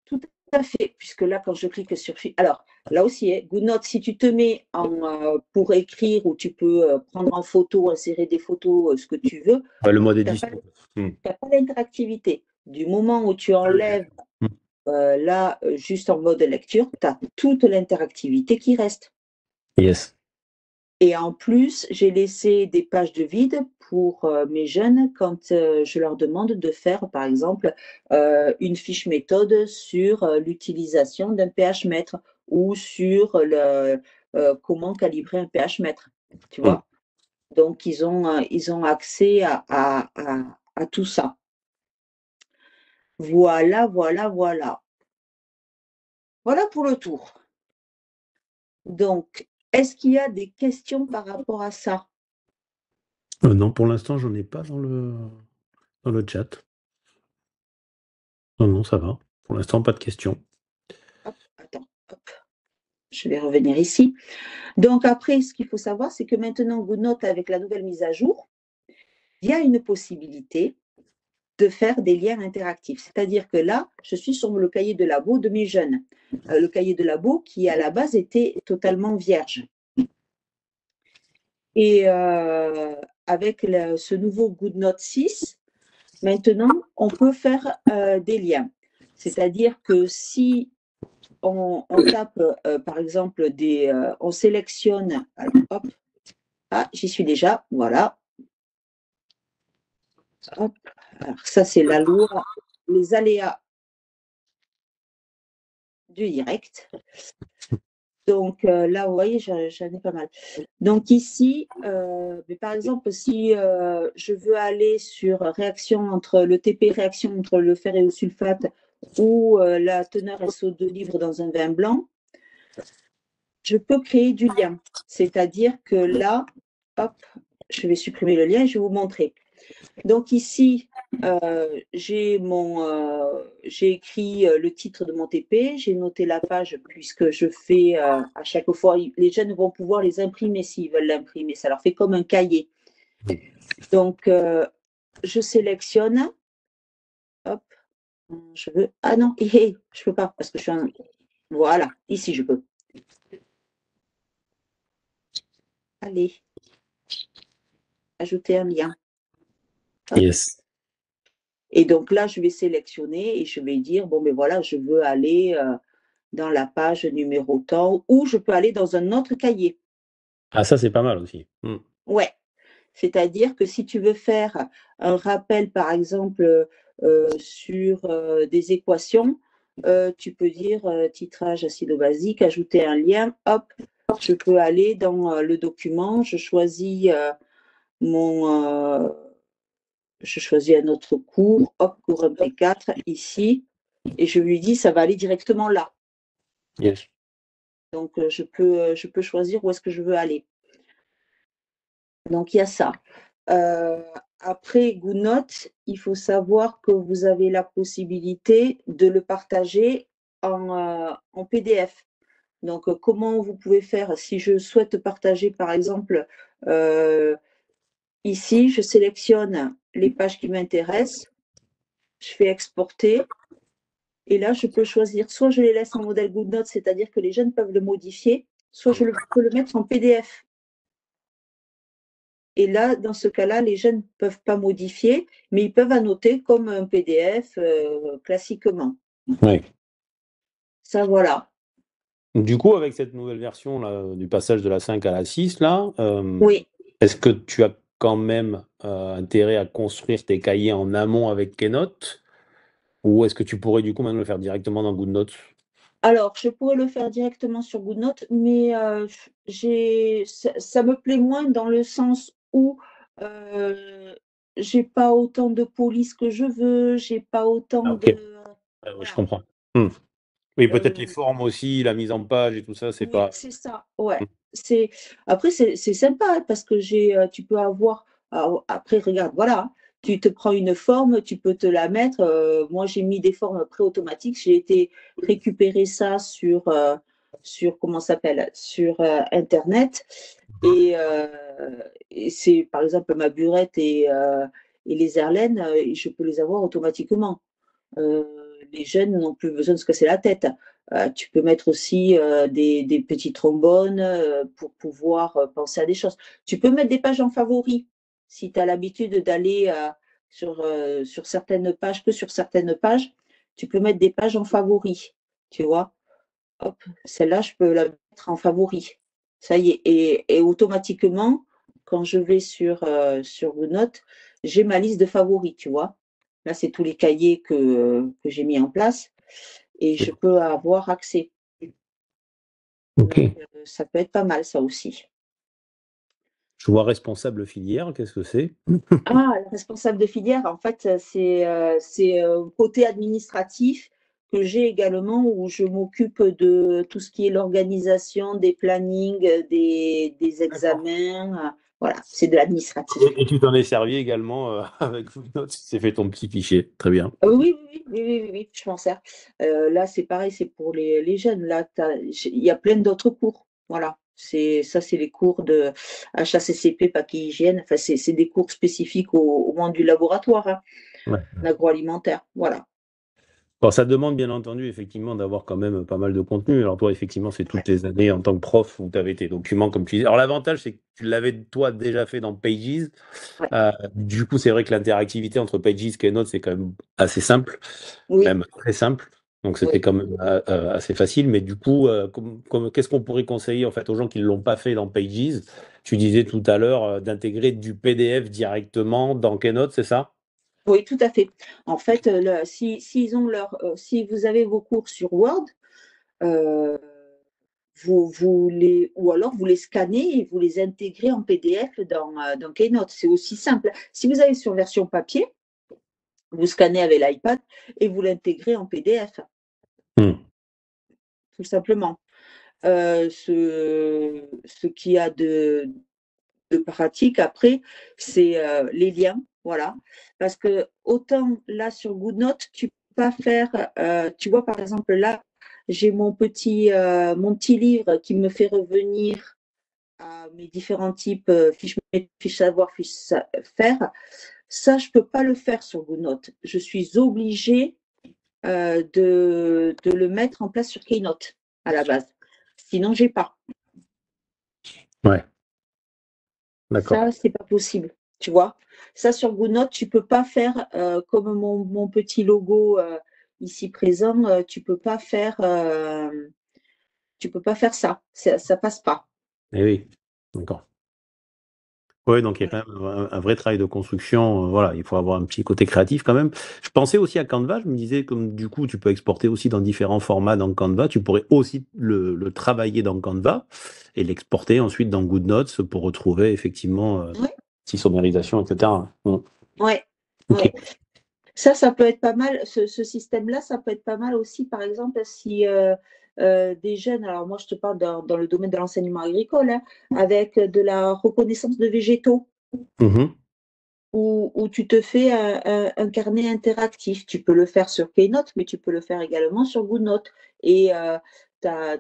Tout à fait, puisque là, quand je clique sur... Alors, là aussi, GoodNotes, si tu te mets pour écrire, ou tu peux prendre en photo, insérer des photos, ce que tu veux, le mode édition. Tu n'as pas d'interactivité. Du moment où tu enlèves là, juste en mode lecture, tu as toute l'interactivité qui reste. Yes. Et en plus, j'ai laissé des pages de vide pour mes jeunes quand je leur demande de faire, par exemple, une fiche méthode sur l'utilisation d'un pH mètre ou sur comment calibrer un pH mètre. Tu vois? Donc, ils ont accès à tout ça. Voilà, voilà, voilà. Voilà pour le tour. Donc, est-ce qu'il y a des questions par rapport à ça? Non, pour l'instant, j'en ai pas dans le chat. Non, ça va. Pour l'instant, pas de questions. Hop, attends, hop. Je vais revenir ici. Donc après, ce qu'il faut savoir, c'est que maintenant, GoodNote, avec la nouvelle mise à jour, il y a une possibilité de faire des liens interactifs. C'est-à-dire que là, je suis sur le cahier de labo de mes jeunes. Le cahier de labo qui, à la base, était totalement vierge. Et avec ce nouveau GoodNote 6, maintenant, on peut faire des liens. C'est-à-dire que si on tape, par exemple, on sélectionne, alors, hop, j'y suis déjà, voilà. Hop, alors ça, c'est la loi, les aléas du direct. Donc là, vous voyez, j'en ai pas mal. Donc ici, mais par exemple, si je veux aller sur réaction entre le TP, réaction entre le fer et le sulfate, ou la teneur SO2 libre dans un vin blanc, je peux créer du lien. C'est-à-dire que là, hop, je vais supprimer le lien et je vais vous montrer. Donc ici, j'ai écrit le titre de mon TP, j'ai noté la page puisque je fais à chaque fois, les jeunes vont pouvoir les imprimer s'ils veulent l'imprimer, ça leur fait comme un cahier. Donc, je sélectionne, hop, je veux, ah non, je peux pas parce que je suis un, voilà, ici je peux. Allez, ajouter un lien. Hop. Yes. Et donc là, je vais sélectionner et je vais dire, bon, ben voilà, je veux aller dans la page numéro tant, ou je peux aller dans un autre cahier. Ah, ça, c'est pas mal aussi. Ouais. C'est-à-dire que si tu veux faire un rappel, par exemple, sur des équations, tu peux dire titrage acido-basique, ajouter un lien, hop, je peux aller dans le document, je choisis je choisis un autre cours, hop, cours MP4, ici, Et je lui dis, ça va aller directement là. Yes. Donc, je peux choisir où est-ce que je veux aller. Donc, il y a ça. Après, GoodNote, il faut savoir que vous avez la possibilité de le partager en PDF. Donc, comment vous pouvez faire si je souhaite partager, par exemple, ici, je sélectionne les pages qui m'intéressent, je fais exporter, et là, je peux choisir, soit je les laisse en modèle GoodNote, c'est-à-dire que les jeunes peuvent le modifier, soit je peux le mettre en PDF. Et là, dans ce cas-là, les jeunes ne peuvent pas modifier, mais ils peuvent annoter comme un PDF classiquement. Ouais. Ça, voilà. Du coup, avec cette nouvelle version là, du passage de la 5 à la 6, là, Oui. est-ce que tu as quand même intérêt à construire tes cahiers en amont avec Keynote? Ou est-ce que tu pourrais du coup maintenant le faire directement dans GoodNote? Alors, je pourrais le faire directement sur GoodNote, mais ça me plaît moins dans le sens où j'ai pas autant de police que je veux, j'ai pas autant Ah, ok. de. Je Voilà. comprends. Hmm. Oui, peut-être les Euh, formes aussi, la mise en page et tout ça, c'est Oui, pas. c'est ça. Ouais. Hmm. Après, c'est sympa hein, parce que tu peux avoir. Après, regarde, voilà, tu te prends une forme, tu peux te la mettre. Moi, j'ai mis des formes pré-automatiques. J'ai été récupérer ça sur comment ça s'appelle, sur Internet. Et c'est, par exemple, ma burette et les airlines, je peux les avoir automatiquement. Les jeunes n'ont plus besoin de se casser la tête. Tu peux mettre aussi des petits trombones pour pouvoir penser à des choses. Tu peux mettre des pages en favoris si tu as l'habitude d'aller sur certaines pages, que sur certaines pages. Tu peux mettre des pages en favoris, tu vois. Hop, celle-là, je peux la mettre en favoris. Ça y est. Et automatiquement, quand je vais sur Notes, j'ai ma liste de favoris, tu vois. Là, c'est tous les cahiers que j'ai mis en place et je peux avoir accès. Ok. Donc, ça peut être pas mal, ça aussi. Je vois responsable filière, qu'est-ce que c'est? Ah, le responsable de filière, en fait, c'est côté administratif que j'ai également où je m'occupe de tout ce qui est l'organisation des plannings, des D'accord. examens. Voilà, c'est de l'administratif. Et tu t'en es servi également avec GoodNote, tu t'es fait ton petit fichier. Très bien. Oui, oui, oui, oui, oui, oui, oui, je m'en sers. Là, c'est pareil, c'est pour les jeunes. Là, il y a plein d'autres cours. Voilà. C'est les cours de HACCP, paquet hygiène. Enfin, c'est des cours spécifiques au monde du laboratoire, hein, Ouais. l'agroalimentaire. Voilà. Bon, ça demande bien entendu effectivement d'avoir quand même pas mal de contenu. Alors toi, effectivement, c'est toutes tes années en tant que prof où tu avais tes documents, comme tu disais. Alors l'avantage, c'est que tu l'avais toi déjà fait dans Pages. Ouais. Du coup, c'est vrai que l'interactivité entre Pages et Keynote, c'est quand même assez simple, Oui, même très simple. Donc c'était oui. quand même assez facile. Mais du coup, qu'est-ce qu'on pourrait conseiller en fait aux gens qui ne l'ont pas fait dans Pages? Tu disais tout à l'heure d'intégrer du PDF directement dans Keynote, c'est ça? Oui, tout à fait. En fait, si vous avez vos cours sur Word, euh, ou alors vous les scannez et vous les intégrez en PDF dans Keynote. C'est aussi simple. Si vous avez sur version papier, vous scannez avec l'iPad et vous l'intégrez en PDF, Hmm. tout simplement. Ce qu'il y a de pratique après, c'est les liens, voilà. Parce que autant là sur GoodNote, tu peux pas faire, tu vois par exemple là, j'ai mon petit livre qui me fait revenir à mes différents types fiches savoir, fiches faire. Ça, je peux pas le faire sur GoodNote. Je suis obligée de le mettre en place sur Keynote à la base. Sinon, j'ai pas. Ouais, d'accord. Ça, c'est pas possible. Tu vois? Ça, sur GoodNote, tu peux pas faire comme mon petit logo ici présent, tu peux pas faire ça. Ça passe pas. Eh oui, d'accord. Oui, donc il y a quand même un vrai travail de construction. Voilà, il faut avoir un petit côté créatif quand même. Je pensais aussi à Canva. Je me disais, comme du coup, tu peux exporter aussi dans différents formats dans Canva, tu pourrais aussi le travailler dans Canva et l'exporter ensuite dans GoodNotes pour retrouver effectivement Ouais, petite sonorisation, etc. Mm. ouais, Ok. ouais. Ça peut être pas mal. Ce système-là, ça peut être pas mal aussi, par exemple, si des jeunes, alors moi je te parle dans le domaine de l'enseignement agricole, hein, avec de la reconnaissance de végétaux, Mhm. où tu te fais un carnet interactif. Tu peux le faire sur Keynote, mais tu peux le faire également sur GoodNote. Et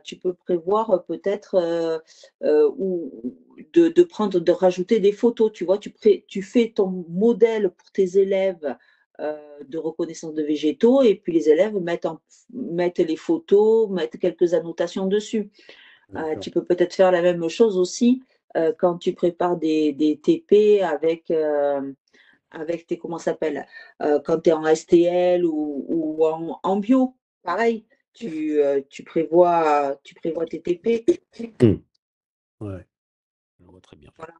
tu peux prévoir peut-être de prendre, de rajouter des photos. Tu vois, tu fais ton modèle pour tes élèves de reconnaissance de végétaux, et puis les élèves mettent les photos, mettent quelques annotations dessus. D'accord. Tu peux peut-être faire la même chose aussi quand tu prépares des TP avec tes, comment ça s'appelle, quand tu es en STL ou en bio. Pareil, tu prévois tes TP. Hmm. Ouais, je vois très bien. Voilà.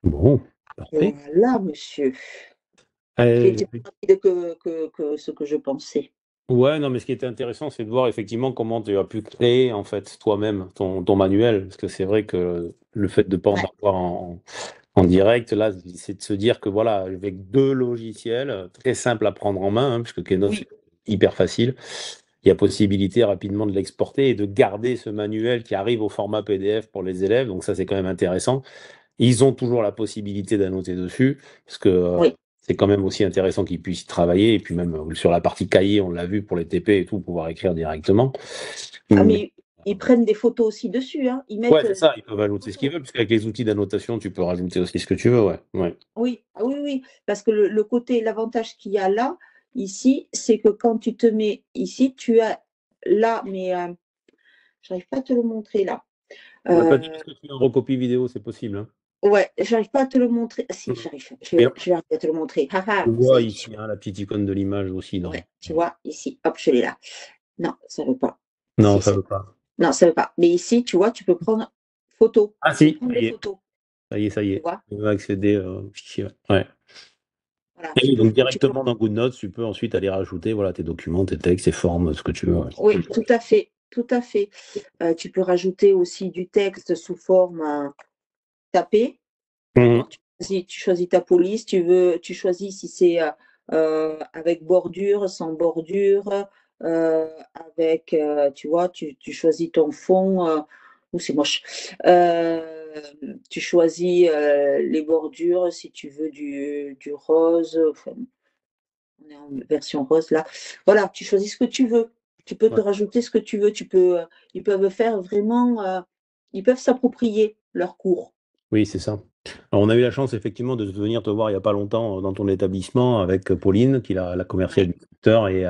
Bon, parfait. Voilà, monsieur. Qui Euh, était plus rapide que ce que je pensais. Ouais, non, mais ce qui était intéressant, c'est de voir effectivement comment tu as pu créer en fait toi-même ton manuel, parce que c'est vrai que le fait de ne pas en Ouais, avoir en direct, là, c'est de se dire que voilà, avec 2 logiciels très simples à prendre en main, hein, puisque Keynote c'est oui, hyper facile, il y a possibilité rapidement de l'exporter et de garder ce manuel qui arrive au format PDF pour les élèves, donc ça c'est quand même intéressant. Ils ont toujours la possibilité d'annoter dessus, parce que oui. c'est quand même aussi intéressant qu'ils puissent y travailler. Et puis même sur la partie cahier, on l'a vu pour les TP et tout, pouvoir écrire directement. Ah, Mais mais ils prennent des photos aussi dessus, hein. Ils ouais, mettent c'est des ça, ils peuvent ajouter ce qu'ils photos. veulent, parce qu'avec les outils d'annotation, tu peux rajouter aussi ce que tu veux, ouais. Ouais. Oui, ah oui, oui, parce que l'avantage qu'il y a là, ici, c'est que quand tu te mets ici, tu as là, mais j'arrive pas à te le montrer là. On n'a pas dit Euh, parce que tu es en recopie vidéo, c'est possible, hein. ouais, j'arrive pas à te le montrer. Ah, si, Mhm. j'arrive. Et Je vais arriver à te le montrer. on Haha, ça voit y est. ici hein, la petite icône de l'image aussi dans. Ouais, tu vois, ici, hop, je l'ai là. Non, ça veut pas. Non, Si, ça ça. veut pas. Non, ça veut pas. Mais ici, tu vois, tu peux prendre photo. Ah Tu peux si, prendre ça des y est, photos. ça y est, ça y Tu est. vois, On va accéder au fichier. Ouais. voilà, Et oui, donc directement dans GoodNotes, tu peux ensuite aller rajouter voilà, tes documents, tes textes, tes formes, ce que tu veux. Ouais. oui, tout à fait, tout à fait. Tu peux rajouter aussi du texte sous forme tapée. Mhm. D'accord? Tu choisis ta police, tu choisis si c'est avec bordure, sans bordure, tu vois, tu choisis ton fond, ou c'est moche. Tu choisis les bordures, si tu veux du rose, enfin, on est en version rose là. Voilà, tu choisis ce que tu veux. Tu peux te Ouais. rajouter ce que tu veux. Ils peuvent faire vraiment, ils peuvent s'approprier leur cours. Oui, c'est ça. Alors, on a eu la chance effectivement de venir te voir il n'y a pas longtemps dans ton établissement avec Pauline, qui est la commerciale Ouais. du secteur, et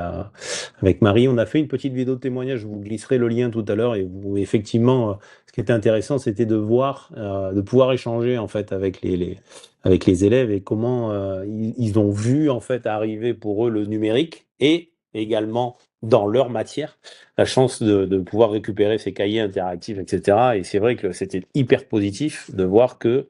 avec Marie. On a fait une petite vidéo de témoignage, je vous glisserai le lien tout à l'heure. Et effectivement, ce qui était intéressant, c'était de voir, de pouvoir échanger en fait avec avec les élèves et comment ils ont vu en fait arriver pour eux le numérique et également dans leur matière la chance de pouvoir récupérer ces cahiers interactifs, etc. Et c'est vrai que c'était hyper positif de voir que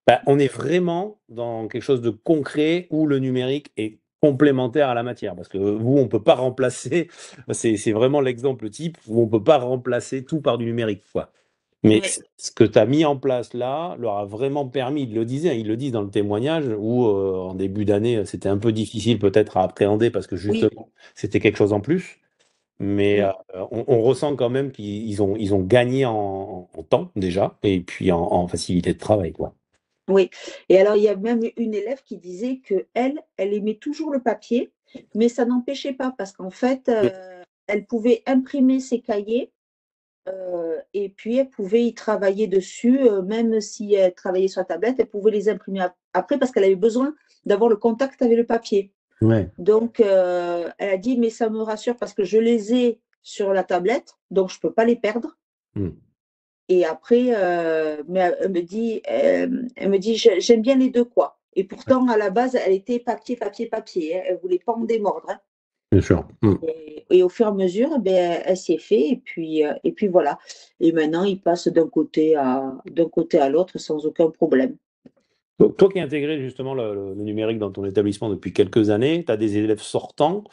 bah, on est vraiment dans quelque chose de concret où le numérique est complémentaire à la matière. Parce que vous, on ne peut pas remplacer, c'est vraiment l'exemple type où on ne peut pas remplacer tout par du numérique, quoi. Mais Ouais. ce que tu as mis en place là leur a vraiment permis, ils le disaient, hein, ils le disent dans le témoignage, où en début d'année, c'était un peu difficile peut-être à appréhender parce que Oui. justement, c'était quelque chose en plus. Mais Mm. on ressent quand même qu'ils ont gagné en temps déjà, et puis en facilité de travail, quoi. Oui. Et alors, il y a même une élève qui disait que elle aimait toujours le papier, mais ça n'empêchait pas parce qu'en fait, elle pouvait imprimer ses cahiers et puis elle pouvait y travailler dessus, même si elle travaillait sur la tablette, elle pouvait les imprimer après parce qu'elle avait besoin d'avoir le contact avec le papier. Ouais. Donc, elle a dit, mais ça me rassure parce que je les ai sur la tablette, donc je ne peux pas les perdre. Mm. Et après, mais elle me dit, j'aime bien les deux, quoi. Et pourtant, à la base, elle était papier, papier, papier, hein. Elle ne voulait pas en démordre, hein. Bien sûr. Mm. Et au fur et à mesure, eh ben, elle s'y est fait. Et puis voilà. Et maintenant, il passe d'un côté à l'autre sans aucun problème. Donc, toi qui as intégré justement le numérique dans ton établissement depuis quelques années, tu as des élèves sortants.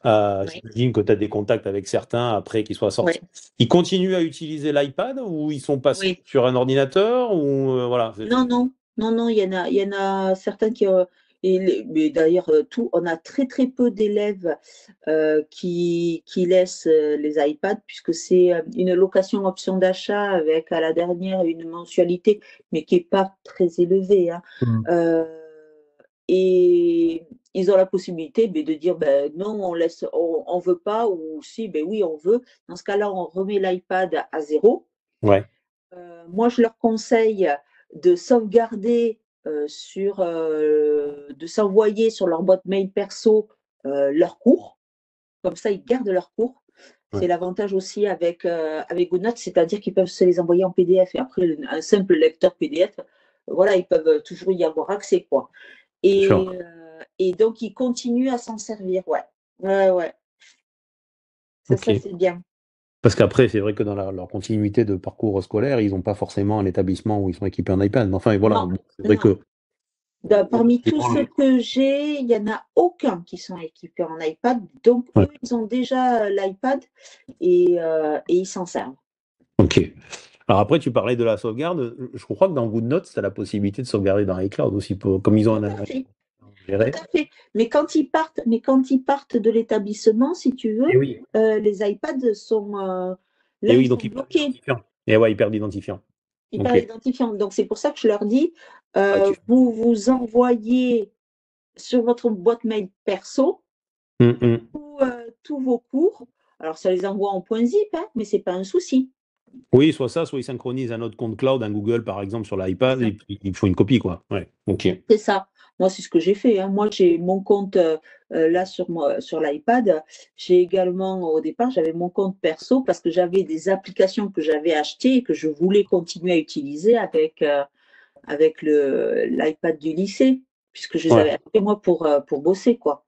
Oui, J'imagine que tu as des contacts avec certains après qu'ils soient sortis. oui, Ils continuent à utiliser l'iPad ou ils sont passés oui. sur un ordinateur ou voilà. Non, non, non, non, il y en a certains Mais d'ailleurs, on a très très peu d'élèves qui laissent les iPads, puisque c'est une location option d'achat avec à la dernière une mensualité, mais qui n'est pas très élevée, hein. Et ils ont la possibilité de dire non, on veut pas, ou si, oui, on veut. Dans ce cas-là, on remet l'iPad à zéro. Ouais. Moi, je leur conseille de sauvegarder de s'envoyer sur leur boîte mail perso leurs cours. Comme ça, ils gardent leurs cours. Ouais. C'est l'avantage aussi avec GoodNotes, c'est-à-dire qu'ils peuvent se les envoyer en PDF. Et après, un simple lecteur PDF, voilà, ils peuvent toujours y avoir accès, quoi. Et donc, ils continuent à s'en servir, ouais. Ça, c'est bien. Parce qu'après, c'est vrai que dans leur continuité de parcours scolaire, ils n'ont pas forcément un établissement où ils sont équipés en iPad. Enfin, voilà, Non, c'est vrai que... Parmi tous ceux que j'ai, il n'y en a aucun qui sont équipés en iPad. Donc, eux, ils ont déjà l'iPad et ils s'en servent. Ok. Alors après, tu parlais de la sauvegarde. Je crois que dans GoodNotes, tu as la possibilité de sauvegarder dans iCloud aussi, comme ils ont Tout à fait. géré. Tout à fait. Mais quand ils partent de l'établissement, si tu veux, les iPads sont donc ils bloqués. Et ouais, ils perdent l'identifiant. Ils perdent l'identifiant. Donc c'est pour ça que je leur dis, vous envoyez sur votre boîte mail perso tous vos cours. Alors ça les envoie en .zip, hein, mais c'est pas un souci. Oui, soit ils synchronisent un autre compte cloud, un Google par exemple sur l'iPad, et puis il faut une copie, quoi. Ouais, ok. C'est ça. Moi, c'est ce que j'ai fait, hein. Moi, j'ai mon compte là sur l'iPad. J'ai également, au départ, j'avais mon compte perso parce que j'avais des applications que j'avais achetées et que je voulais continuer à utiliser avec l'iPad du lycée, puisque je les avais achetés moi pour bosser, quoi.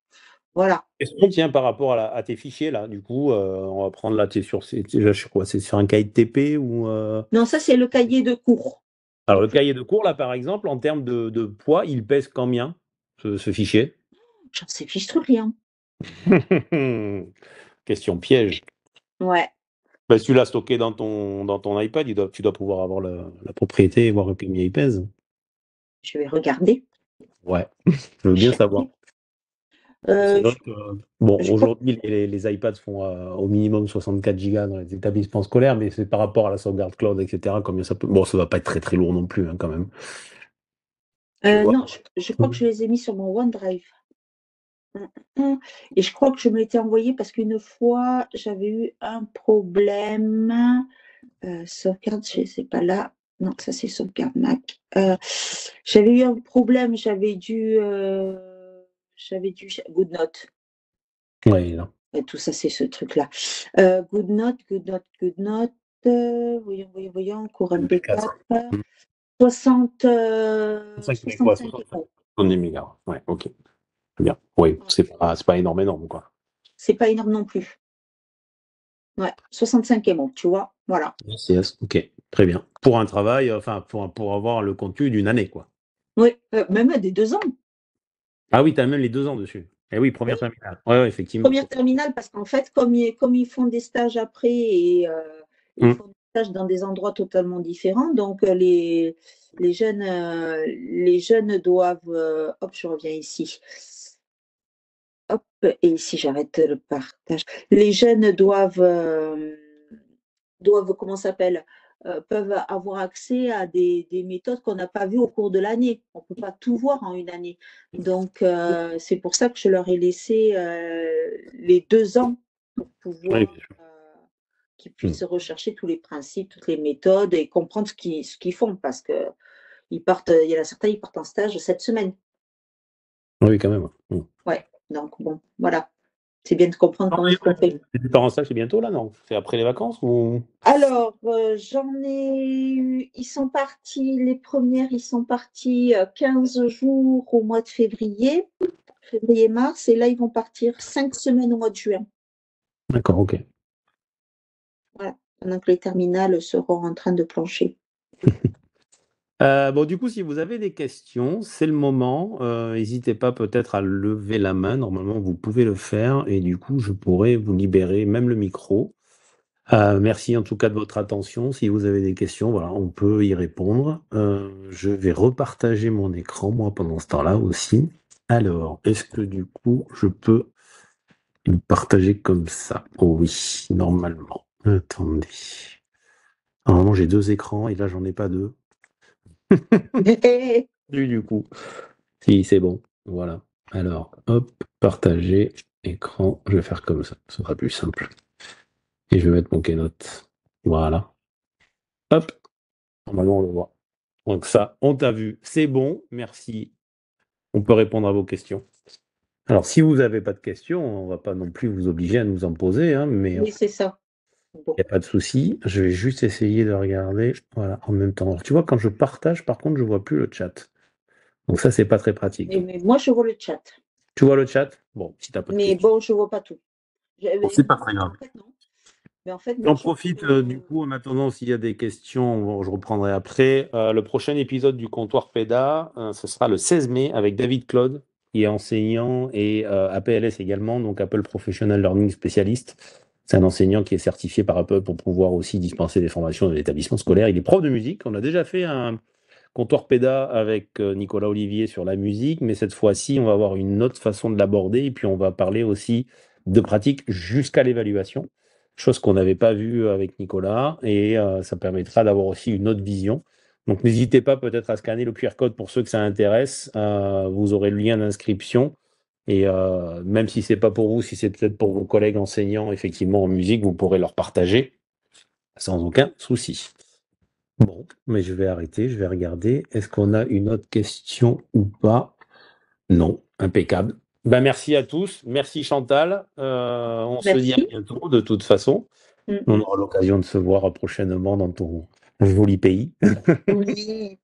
Voilà. Question, tiens, par rapport à tes fichiers, là, du coup, on va prendre là, c'est sur un cahier de TP ou... Non, ça, c'est le cahier de cours. Alors, le cahier de cours, là, par exemple, en termes de poids, il pèse combien, ce fichier? J'en sais fiche rien. Question piège. Ouais. Si tu l'as stocké dans ton iPad, tu dois pouvoir avoir la propriété et voir combien il pèse. Je vais regarder. Ouais, je veux bien savoir. Aujourd'hui, les iPads font au minimum 64 Go dans les établissements scolaires, mais c'est par rapport à la sauvegarde cloud, etc. Combien ça peut... Bon, ça va pas être très très lourd non plus, hein, quand même. Non, je crois que je les ai mis sur mon OneDrive. Et je crois que je me l'étais envoyé parce qu'une fois, j'avais eu un problème. Sauvegarde, c'est pas là. Non, ça c'est sauvegarde Mac. J'avais eu un problème, j'avais dû GoodNote. Oui, non. Et tout ça, c'est ce truc-là. GoodNote. Voyons. Cours MP4. 65 euros. Ouais, ok. Bien. Oui, c'est pas énorme, quoi. C'est pas énorme non plus. Ouais, 65 émo, tu vois. Voilà. Yes, ok. Très bien. Pour un travail, enfin, pour avoir le contenu d'une année, quoi. Oui, même des 2 ans. Ah oui, tu as même les 2 ans dessus. Eh oui, première terminale. Oui, effectivement. Première terminale, parce qu'en fait, comme ils font des stages après et ils font des stages dans des endroits totalement différents, donc les jeunes doivent. Hop, je reviens ici. Hop, et ici, j'arrête le partage. Les jeunes doivent, comment ça s'appelle, peuvent avoir accès à des méthodes qu'on n'a pas vues au cours de l'année. On ne peut pas tout voir en une année. Donc, c'est pour ça que je leur ai laissé les 2 ans pour pouvoir qu'ils puissent rechercher tous les principes, toutes les méthodes et comprendre ce qu'ils font. Parce qu'il y en a certains, ils partent en stage cette semaine. Oui, quand même. Ouais, donc bon, voilà. C'est bien de comprendre comment ils font. Tu pars en stage, c'est bientôt là, non? C'est après les vacances ou... Alors, j'en ai eu, les premières, ils sont partis 15 jours au mois de février-mars, et là, ils vont partir 5 semaines au mois de juin. D'accord, ok. Voilà, pendant que les terminales seront en train de plancher. Du coup, si vous avez des questions, c'est le moment. N'hésitez pas peut-être à lever la main. Normalement, vous pouvez le faire et du coup, je pourrais vous libérer même le micro. Merci en tout cas de votre attention. Si vous avez des questions, voilà, on peut y répondre. Je vais repartager mon écran, moi, pendant ce temps-là aussi. Alors, est-ce que du coup, je peux le partager comme ça? Oh oui, normalement. Attendez. Normalement, j'ai 2 écrans et là, j'en ai pas 2. Du coup. Si, c'est bon. Voilà. Alors, hop, partager écran. Je vais faire comme ça. Ce sera plus simple. Et je vais mettre mon keynote. Voilà. Hop. Normalement, on le voit. Donc ça, on t'a vu. C'est bon. Merci. On peut répondre à vos questions. Alors, si vous n'avez pas de questions, on ne va pas non plus vous obliger à nous en poser, hein, mais il Oui, c'est ça. Bon. n'y a pas de souci. Je vais juste essayer de regarder voilà, en même temps. Alors, tu vois, quand je partage, par contre, je ne vois plus le chat. Donc ça, c'est pas très pratique. Mais moi, je vois le chat. Tu vois le chat? Bon, si tu n'as pas de Mais questions. bon, je vois pas tout. Bon, c'est pas très grave. En fait, non. Mais en fait, J'en non, profite du coup en attendant s'il y a des questions, je reprendrai après. Le prochain épisode du Comptoir PEDA, ce sera le 16 mai avec David Claude, qui est enseignant et APLS également, donc Apple Professional Learning Specialist. C'est un enseignant qui est certifié par Apple pour pouvoir aussi dispenser des formations dans l'établissement scolaire. Il est prof de musique. On a déjà fait un Comptoir PEDA avec Nicolas Olivier sur la musique, mais cette fois-ci, on va avoir une autre façon de l'aborder et puis on va parler aussi de pratique jusqu'à l'évaluation, chose qu'on n'avait pas vue avec Nicolas et ça permettra d'avoir aussi une autre vision. Donc n'hésitez pas peut-être à scanner le QR code pour ceux que ça intéresse. Vous aurez le lien d'inscription et même si c'est pas pour vous, si c'est peut-être pour vos collègues enseignants effectivement en musique, vous pourrez leur partager sans aucun souci. Bon, mais je vais arrêter, je vais regarder. Est-ce qu'on a une autre question ou pas? Non, impeccable. Ben, merci à tous. Merci Chantal. On se dit à Merci. bientôt de toute façon. Mm. On aura l'occasion de se voir prochainement dans ton joli pays. Oui.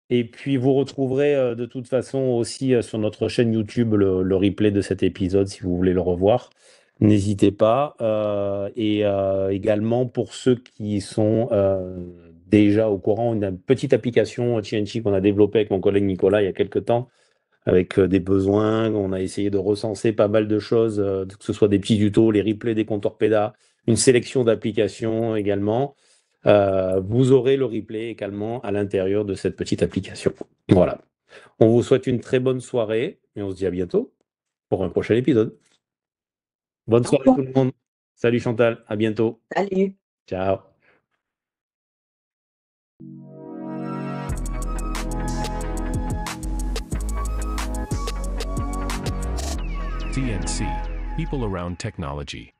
Et puis vous retrouverez de toute façon aussi sur notre chaîne YouTube le replay de cet épisode si vous voulez le revoir. N'hésitez pas. Et également pour ceux qui sont déjà au courant, une petite application TNT qu'on a développée avec mon collègue Nicolas il y a quelques temps avec des besoins. On a essayé de recenser pas mal de choses, que ce soit des petits tutos, les replays des comptoirs PEDA, une sélection d'applications également. Vous aurez le replay également à l'intérieur de cette petite application. Voilà. On vous souhaite une très bonne soirée et on se dit à bientôt pour un prochain épisode. Bonne soirée tout le monde. Salut Chantal, à bientôt. Salut. Ciao. TNC, People Around Technology.